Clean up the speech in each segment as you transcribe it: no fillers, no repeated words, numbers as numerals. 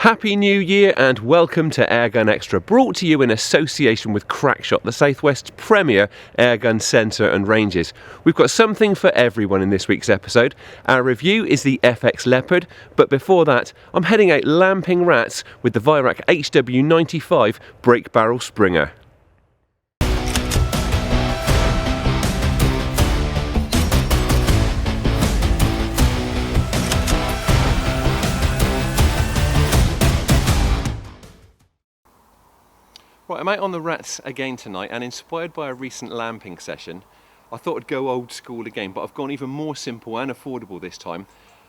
Happy New Year and welcome to Airgun Extra, brought to you in association with Crackshot, the Southwest's premier airgun centre and ranges. We've got something for everyone in this week's episode. Our review is the FX Leopard, but before that, I'm heading out lamping rats with the Weihrauch HW95 brake barrel Springer. Right, I'm out on the rats again tonight, and inspired by a recent lamping session, I thought I'd go old school again, but I've gone even more simple and affordable this time.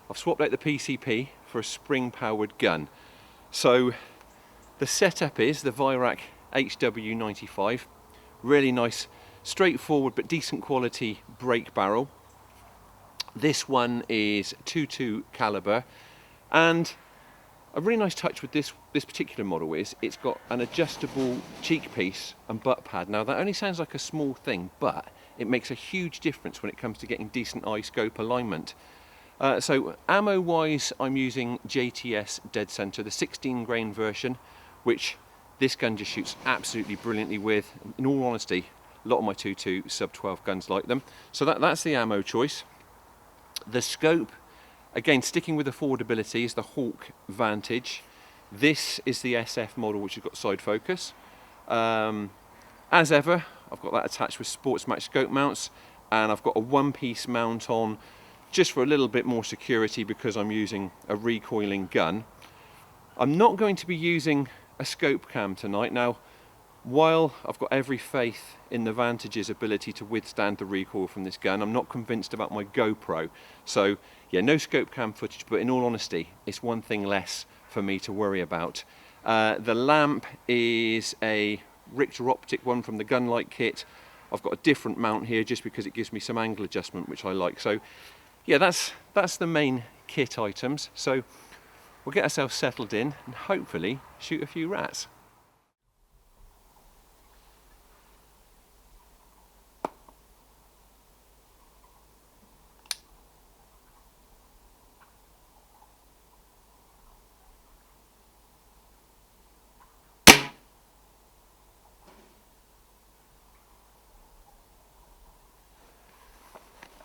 I've swapped out the PCP for a spring-powered gun. So the setup is the Weihrauch HW95, really nice, straightforward but decent quality brake barrel. This one is 22 caliber, and a really nice touch with this particular model is it's got an adjustable cheek piece and butt pad. Now that only sounds like a small thing, but it makes a huge difference when it comes to getting decent eye scope alignment. So ammo wise, I'm using JTS Dead Center, the 16 grain version, which this gun just shoots absolutely brilliantly with. In all honesty, a lot of my 2.2 sub 12 guns like them. So that's the ammo choice. The scope, again, sticking with affordability, is the Hawke Vantage. This is the SF model, which has got side focus. As ever, I've got that attached with Sports Match scope mounts, and I've got a one-piece mount on just for a little bit more security because I'm using a recoiling gun. I'm not going to be using a scope cam tonight. Now, while I've got every faith in the Vantage's ability to withstand the recoil from this gun, I'm not convinced about my GoPro. So yeah, no scope cam footage, but in all honesty, it's one thing less for me to worry about. The lamp is a Richter Optic one from the Gunlight kit. I've got a different mount here just because it gives me some angle adjustment, which I like. So yeah, that's the main kit items. So we'll get ourselves settled in and hopefully shoot a few rats.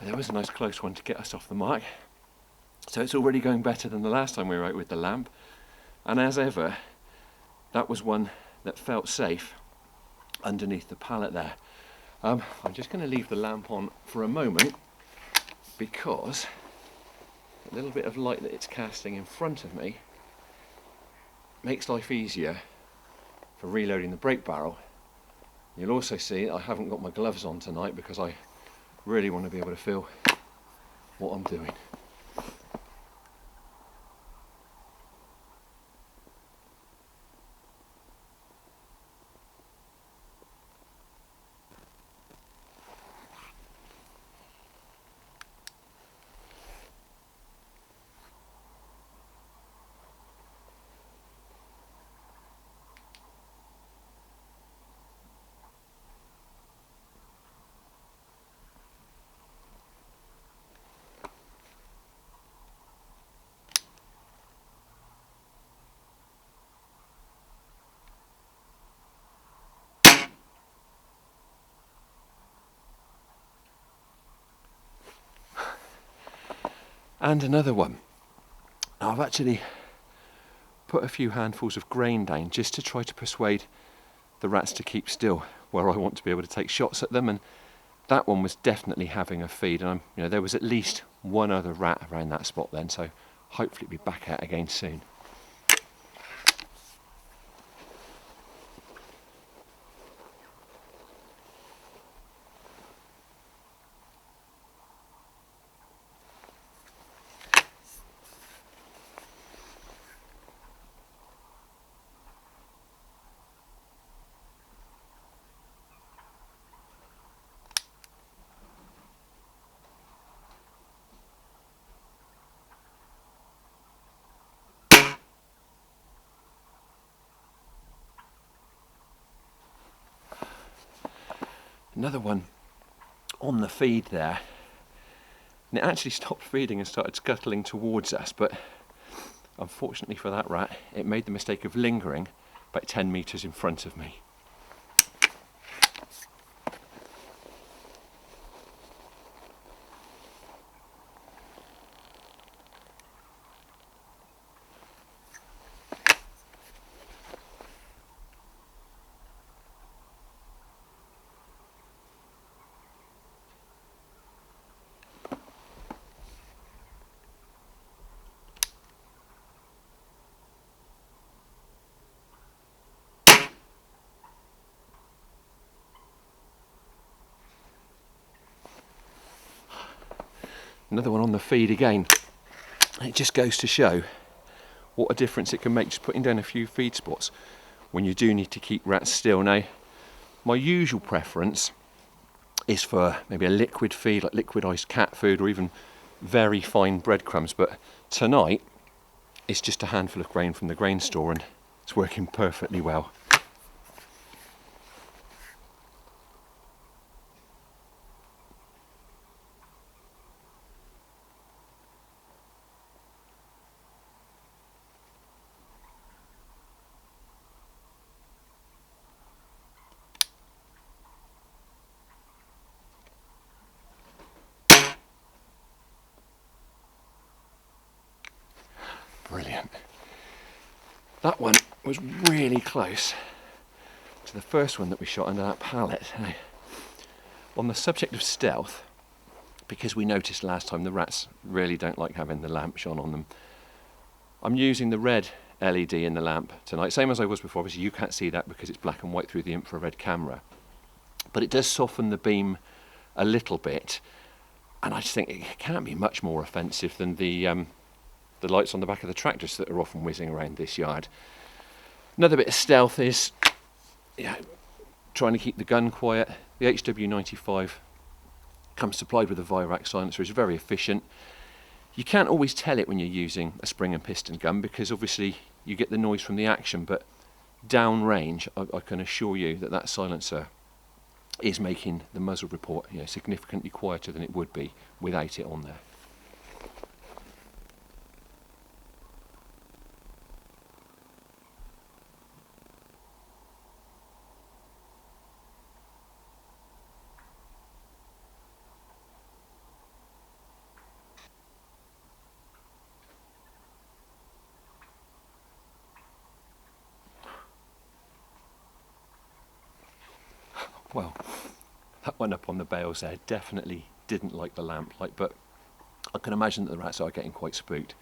There was a nice close one to get us off the mark. So it's already going better than the last time we were out with the lamp. And as ever, that was one that felt safe underneath the pallet there. I'm just going to leave the lamp on for a moment because a little bit of light that it's casting in front of me makes life easier for reloading the brake barrel. You'll also see I haven't got my gloves on tonight because I really want to be able to feel what I'm doing. And another one. Now I've actually put a few handfuls of grain down just to try to persuade the rats to keep still where I want to be able to take shots at them, and that one was definitely having a feed, and there was at least one other rat around that spot then, so hopefully it'll be back out again soon. Another one on the feed there, and it actually stopped feeding and started scuttling towards us, but Unfortunately for that rat, it made the mistake of lingering about 10 metres in front of me. Another one on the feed again. It just goes to show what a difference it can make just putting down a few feed spots when you do need to keep rats still. Now, my usual preference is for maybe a liquid feed, like liquidized cat food or even very fine breadcrumbs, but tonight it's just a handful of grain from the grain store and it's working perfectly well. Brilliant. That one was really close to the first one that we shot under that pallet. On the subject of stealth, because we noticed last time the rats really don't like having the lamp shone on them, I'm using the red LED in the lamp tonight, same as I was before. Obviously you can't see that because it's black and white through the infrared camera, but it does soften the beam a little bit, and I just think it can't be much more offensive than the lights on the back of the tractors that are often whizzing around this yard. Another bit of stealth is trying to keep the gun quiet. The HW95 comes supplied with a Weihrauch silencer. It's very efficient. You can't always tell it when you're using a spring and piston gun because obviously you get the noise from the action, but downrange I can assure you that that silencer is making the muzzle report significantly quieter than it would be without it on there. Well, that one up on the bales there definitely didn't like the lamplight, but I can imagine that the rats are getting quite spooked.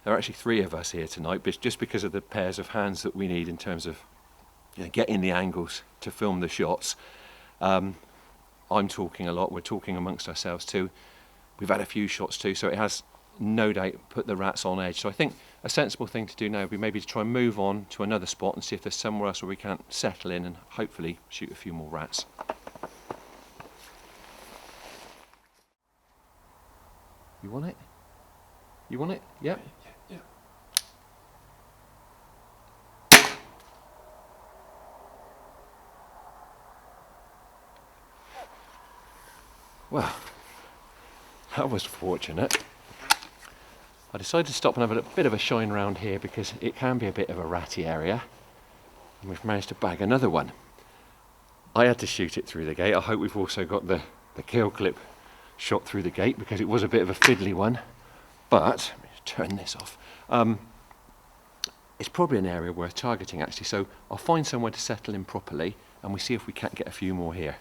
There are actually 3 of us here tonight, but just because of the pairs of hands that we need in terms of getting the angles to film the shots. I'm talking a lot, we're talking amongst ourselves too. We've had a few shots too, so it has no doubt put the rats on edge. So I think a sensible thing to do now would be maybe to try and move on to another spot and see if there's somewhere else where we can settle in and hopefully shoot a few more rats. You want it? You want it? Yep. Yeah. Well, that was fortunate. I decided to stop and have a bit of a shine round here because it can be a bit of a ratty area, and we've managed to bag another one. I had to shoot it through the gate. I hope we've also got the kill clip shot through the gate because it was a bit of a fiddly one. But let me just turn this off. It's probably an area worth targeting actually, so I'll find somewhere to settle in properly and we see if we can't get a few more here.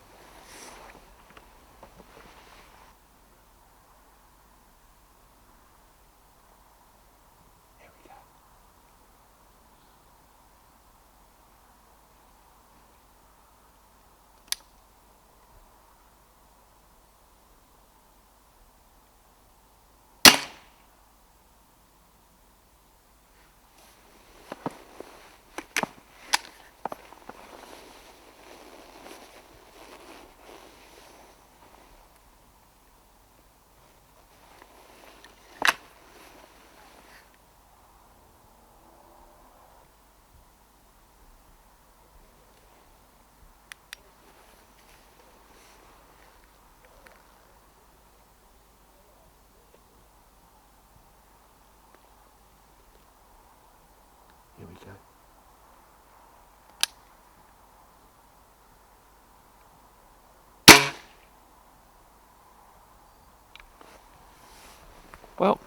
Well,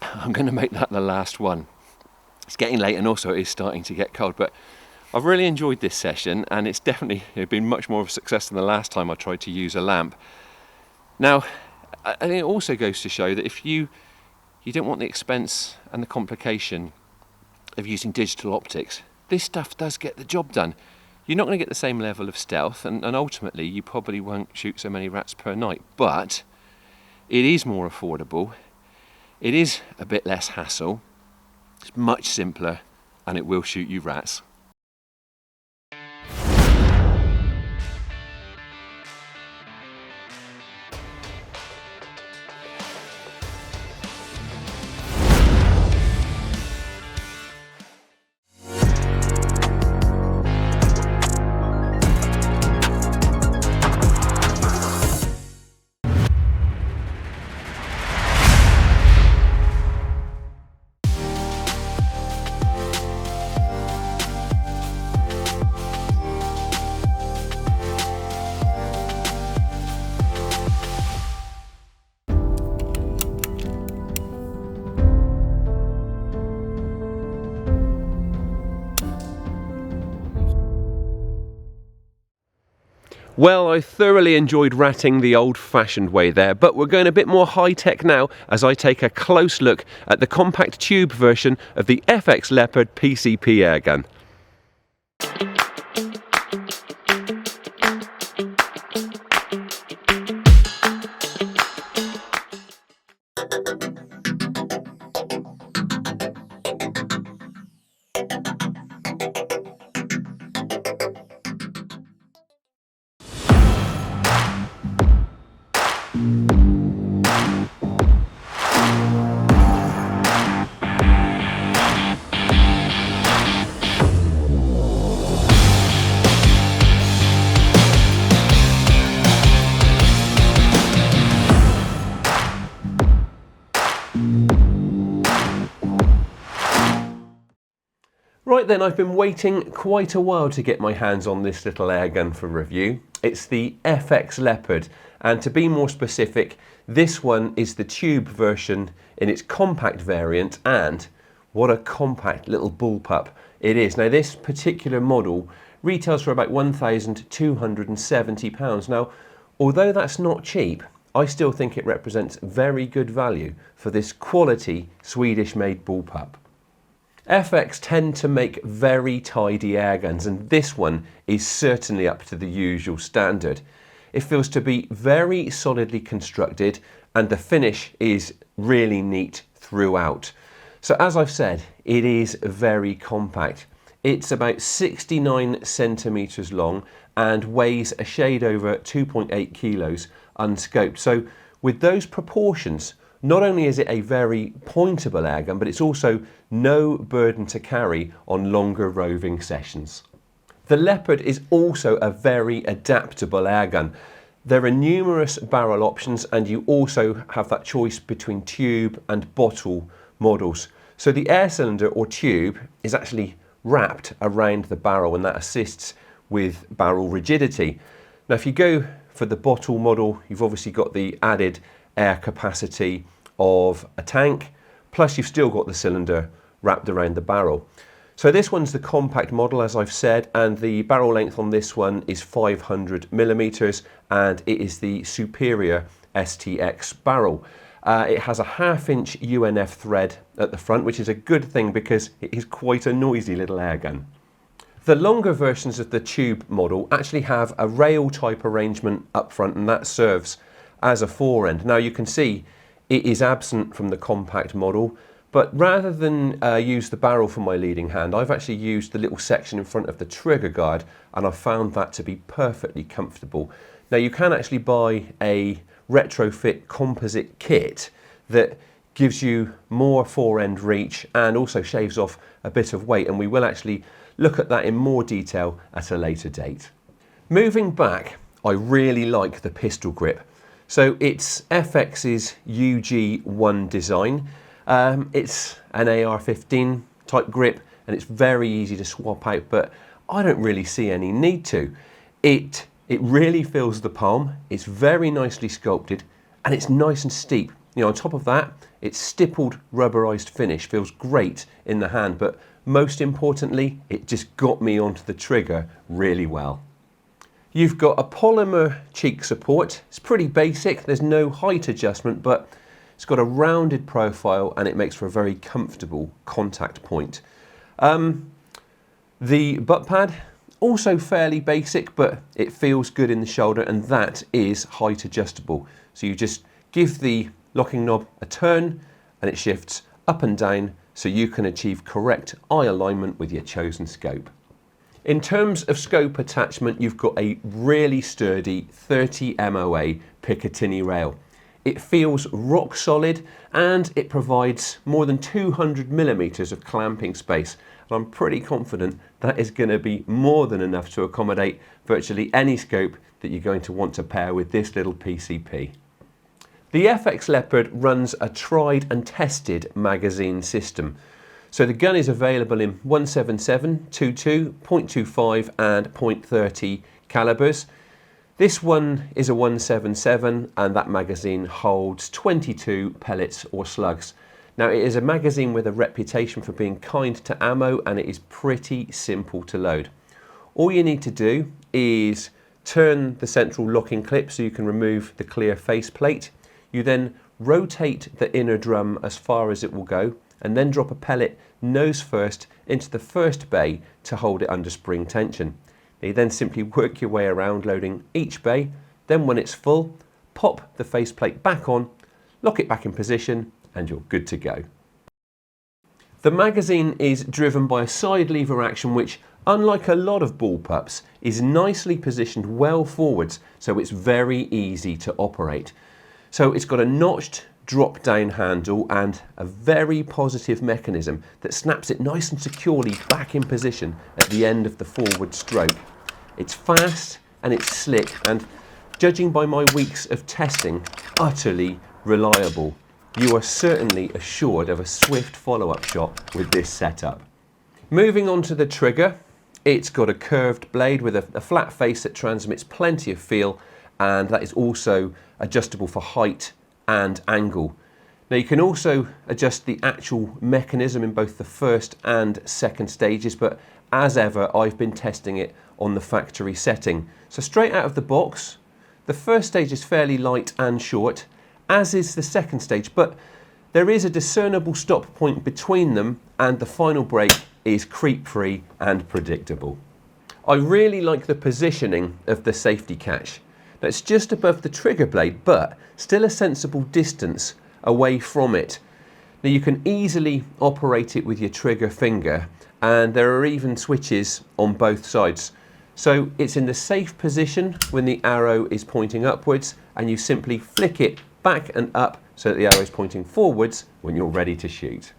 I'm going to make that the last one. It's getting late and also it is starting to get cold, but I've really enjoyed this session and it's definitely been much more of a success than the last time I tried to use a lamp. Now, I think it also goes to show that if you don't want the expense and the complication of using digital optics, this stuff does get the job done. You're not going to get the same level of stealth and ultimately you probably won't shoot so many rats per night, but it is more affordable, it is a bit less hassle, it's much simpler, and it will shoot you rats. Well, I thoroughly enjoyed ratting the old-fashioned way there, but we're going a bit more high-tech now as I take a close look at the compact tube version of the FX Leopard PCP airgun. Right then, I've been waiting quite a while to get my hands on this little airgun for review. It's the FX Leopard, and to be more specific, this one is the tube version in its compact variant, and what a compact little bullpup it is. Now this particular model retails for about £1,270. Now, although that's not cheap, I still think it represents very good value for this quality Swedish-made bullpup. FX tend to make very tidy airguns, and this one is certainly up to the usual standard. It feels to be very solidly constructed and the finish is really neat throughout. So as I've said, it is very compact. It's about 69 centimetres long and weighs a shade over 2.8 kilos unscoped. So with those proportions, not only is it a very pointable airgun, but it's also no burden to carry on longer roving sessions. The Leopard is also a very adaptable airgun. There are numerous barrel options and you also have that choice between tube and bottle models. So the air cylinder or tube is actually wrapped around the barrel and that assists with barrel rigidity. Now if you go for the bottle model, you've obviously got the added air capacity of a tank, plus you've still got the cylinder wrapped around the barrel. So this one's the compact model, as I've said, and the barrel length on this one is 500 millimeters, and it is the superior STX barrel. It has a 1/2 inch UNF thread at the front, which is a good thing because it is quite a noisy little airgun. The longer versions of the tube model actually have a rail type arrangement up front, and that serves as a forend. Now you can see it is absent from the compact model, but rather than use the barrel for my leading hand, I've actually used the little section in front of the trigger guard, and I've found that to be perfectly comfortable. Now you can actually buy a retrofit composite kit that gives you more forend reach and also shaves off a bit of weight, and we will actually look at that in more detail at a later date. Moving back, I really like the pistol grip. So it's FX's UG1 design. It's an AR-15 type grip and it's very easy to swap out, but I don't really see any need to. It really fills the palm, it's very nicely sculpted and it's nice and steep. You know, on top of that, Its stippled rubberized finish feels great in the hand, but most importantly, it just got me onto the trigger really well. You've got a polymer cheek support. It's pretty basic. There's no height adjustment, but it's got a rounded profile and it makes for a very comfortable contact point. The butt pad, also fairly basic, but it feels good in the shoulder, and that is height adjustable. So you just give the locking knob a turn and it shifts up and down so you can achieve correct eye alignment with your chosen scope. In terms of scope attachment, you've got a really sturdy 30 MOA Picatinny rail. It feels rock solid and it provides more than 200 millimeters of clamping space. And I'm pretty confident that is going to be more than enough to accommodate virtually any scope that you're going to want to pair with this little PCP. The FX Leopard runs a tried and tested magazine system. So the gun is available in 177, 22, .25 and .30 calibers. This one is a 177 and that magazine holds 22 pellets or slugs. Now it is a magazine with a reputation for being kind to ammo, and it is pretty simple to load. All you need to do is turn the central locking clip so you can remove the clear faceplate. You then rotate the inner drum as far as it will go and then drop a pellet nose first into the first bay to hold it under spring tension. You then simply work your way around loading each bay. Then when it's full, pop the faceplate back on, lock it back in position, and you're good to go. The magazine is driven by a side lever action which, unlike a lot of bullpups, is nicely positioned well forwards, so it's very easy to operate. So it's got a notched drop down handle and a very positive mechanism that snaps it nice and securely back in position at the end of the forward stroke. It's fast and it's slick, and judging by my weeks of testing, utterly reliable. You are certainly assured of a swift follow-up shot with this setup. Moving on to the trigger, it's got a curved blade with a flat face that transmits plenty of feel, and that is also adjustable for height and angle. Now you can also adjust the actual mechanism in both the first and second stages, but as ever I've been testing it on the factory setting. So straight out of the box, the first stage is fairly light and short, as is the second stage, but there is a discernible stop point between them, and the final break is creep-free and predictable. I really like the positioning of the safety catch. Now it's just above the trigger blade, but still a sensible distance away from it. Now you can easily operate it with your trigger finger, and there are even switches on both sides. So it's in the safe position when the arrow is pointing upwards, and you simply flick it back and up so that the arrow is pointing forwards when you're ready to shoot.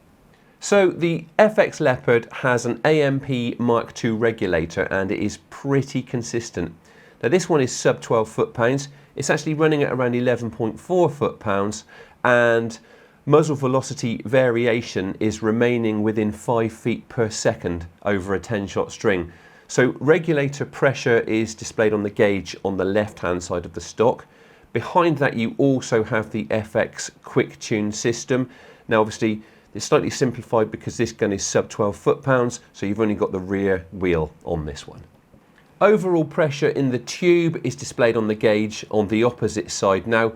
So the FX Leopard has an AMP Mark II regulator, and it is pretty consistent. Now this one is sub 12 foot-pounds. It's actually running at around 11.4 foot-pounds, and muzzle velocity variation is remaining within 5 feet per second over a 10-shot string. So regulator pressure is displayed on the gauge on the left-hand side of the stock. Behind that you also have the FX Quick Tune system. Now obviously it's slightly simplified because this gun is sub 12 foot-pounds, so you've only got the rear wheel on this one. Overall pressure in the tube is displayed on the gauge on the opposite side. Now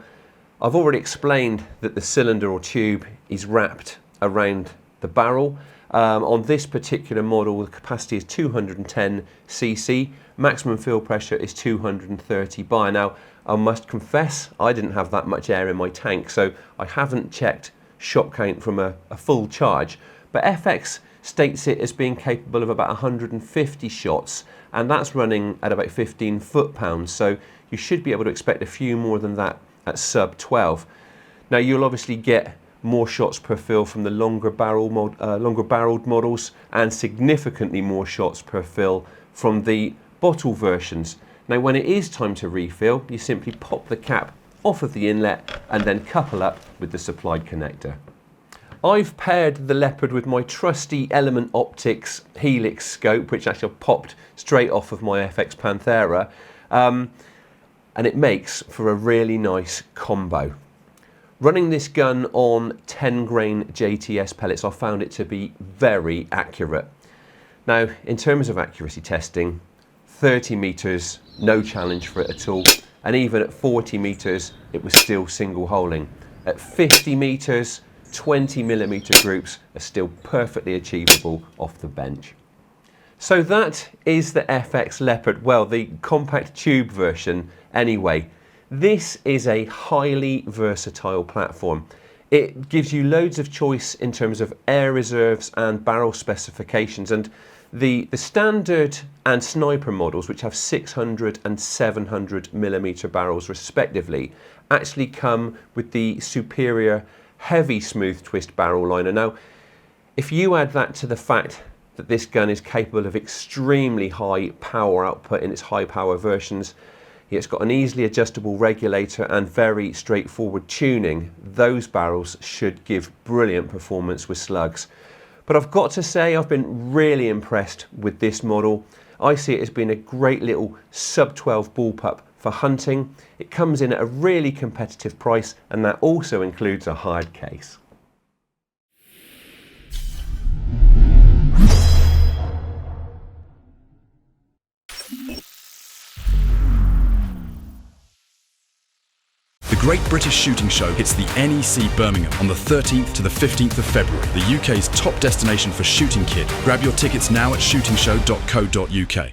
I've already explained that the cylinder or tube is wrapped around the barrel. On this particular model the capacity is 210 cc, maximum field pressure is 230 bar. Now I must confess I didn't have that much air in my tank, so I haven't checked shot count from a full charge, but FX states it as being capable of about 150 shots, and that's running at about 15 foot-pounds, so you should be able to expect a few more than that at sub 12. Now you'll obviously get more shots per fill from the longer barreled models, and significantly more shots per fill from the bottle versions. Now when it is time to refill, you simply pop the cap off of the inlet and then couple up with the supplied connector. I've paired the Leopard with my trusty Element Optics Helix scope, which actually popped straight off of my FX Panthera, and it makes for a really nice combo. Running this gun on 10 grain JTS pellets, I found it to be very accurate. Now, in terms of accuracy testing, 30 meters, no challenge for it at all. And even at 40 meters, it was still single holing. At 50 meters, 20 millimeter groups are still perfectly achievable off the bench. So that is the FX Leopard, well, the compact tube version anyway. This is a highly versatile platform. It gives you loads of choice in terms of air reserves and barrel specifications, and the standard and sniper models, which have 600 and 700 millimeter barrels respectively, actually come with the superior heavy smooth twist barrel liner. Now, if you add that to the fact that this gun is capable of extremely high power output in its high power versions, it's got an easily adjustable regulator and very straightforward tuning, those barrels should give brilliant performance with slugs. But I've got to say, I've been really impressed with this model. I see it as being a great little sub 12 bullpup for hunting. It comes in at a really competitive price, and that also includes a hired case. The Great British Shooting Show hits the NEC Birmingham on the 13th to the 15th of February, the UK's top destination for shooting kit. Grab your tickets now at shootingshow.co.uk.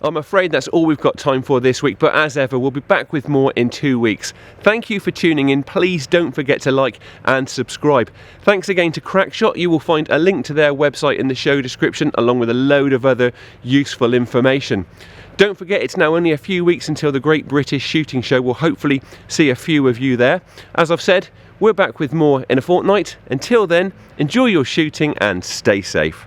I'm afraid that's all we've got time for this week, but as ever, we'll be back with more in 2 weeks. Thank you for tuning in. Please don't forget to like and subscribe. Thanks again to Crackshot. You will find a link to their website in the show description, along with a load of other useful information. Don't forget, it's now only a few weeks until the Great British Shooting Show. We'll hopefully see a few of you there. As I've said, we're back with more in a fortnight. Until then, enjoy your shooting and stay safe.